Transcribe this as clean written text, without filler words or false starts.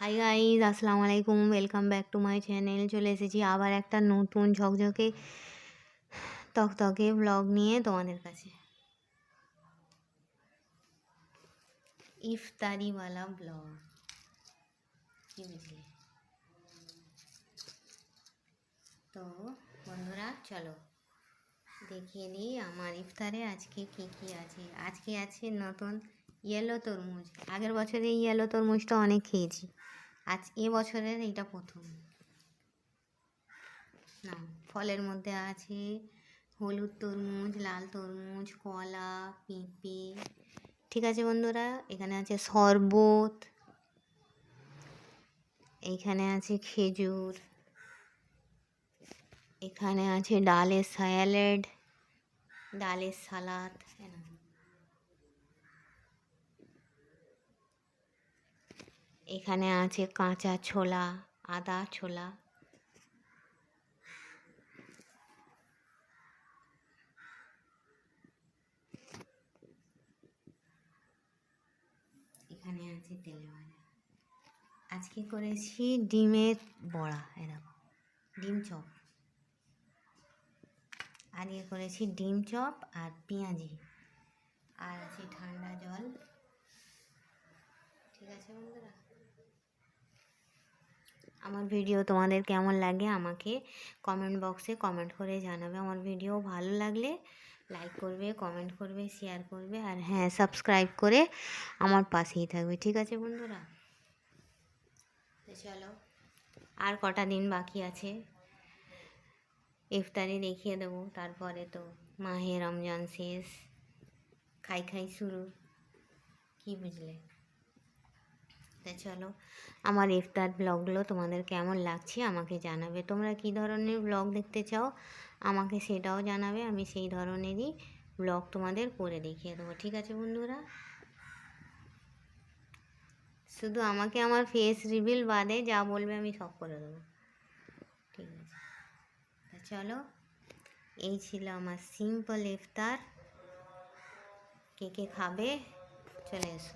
Hi guys, আসসালামু আলাইকুম। Welcome back to my channel. চলে এসেছি আবার একটা নতুন ঝকঝকে তকতকে ব্লগ নিয়ে তোমাদের কাছে। ইফতারিওয়ালা ব্লগ, কি বুঝলে? তো বন্ধুরা, চলো দেখিয়ে দিই আমার ইফতারে আজকে কি কি আছে। আজকে আছে নতুন ইয়েলো তরমুজ। আগের বছরে এই ইয়েলো তরমুজটা অনেক খেয়েছি, আজ এবছরের এইটা প্রথম। না, ফলের মধ্যে আছে হলুদ তরমুজ, লাল তরমুজ, কলা, পেঁপে। ঠিক আছে বন্ধুরা, এখানে আছে শরবত, এইখানে আছে খেজুর, এখানে আছে ডালের স্যালাড, ডালের সালাদ, এখানে আছে কাঁচা ছোলা, আদা ছোলা, এখানে আছে তেলে ভাজা। আজকে করেছি ডিমের বড়া, এরকম ডিম চপ। আজকে করেছি ডিম চপ আর পেঁয়াজি, আর আছে ঠান্ডা জল। ঠিক আছে বন্ধুরা, আমার ভিডিও তোমাদের কেমন লাগে আমাকে কমেন্ট বক্সে কমেন্ট করে জানাবে। আমার ভিডিও ভালো লাগলে লাইক করবে, কমেন্ট করবে, শেয়ার করবে, আর হ্যাঁ, সাবস্ক্রাইব করে আমার পাশেই থাকবে। ঠিক আছে বন্ধুরা, তো চলো, আর কটা দিন বাকি আছে, ইফতারি দেখিয়ে দেবো, তারপরে তো মাহে রমজান শেষ, খাই খাই শুরু, কি বুঝলে? তো চলো, আমার ইফতার ব্লগগুলো তোমাদের কেমন লাগছে আমাকে জানাবে। তোমরা কী ধরনের ব্লগ দেখতে চাও আমাকে সেটাও জানাবে, আমি সেই ধরনেরই ব্লগ তোমাদের করে দেখিয়ে দেবো। ঠিক আছে বন্ধুরা, শুধু আমাকে আমার ফেস রিভিল বাদে যা বলবে আমি সব করে দেবো। ঠিক আছে, তো চলো, এই ছিল আমার সিম্পল ইফতার। কে কে খাবে চলে এসো।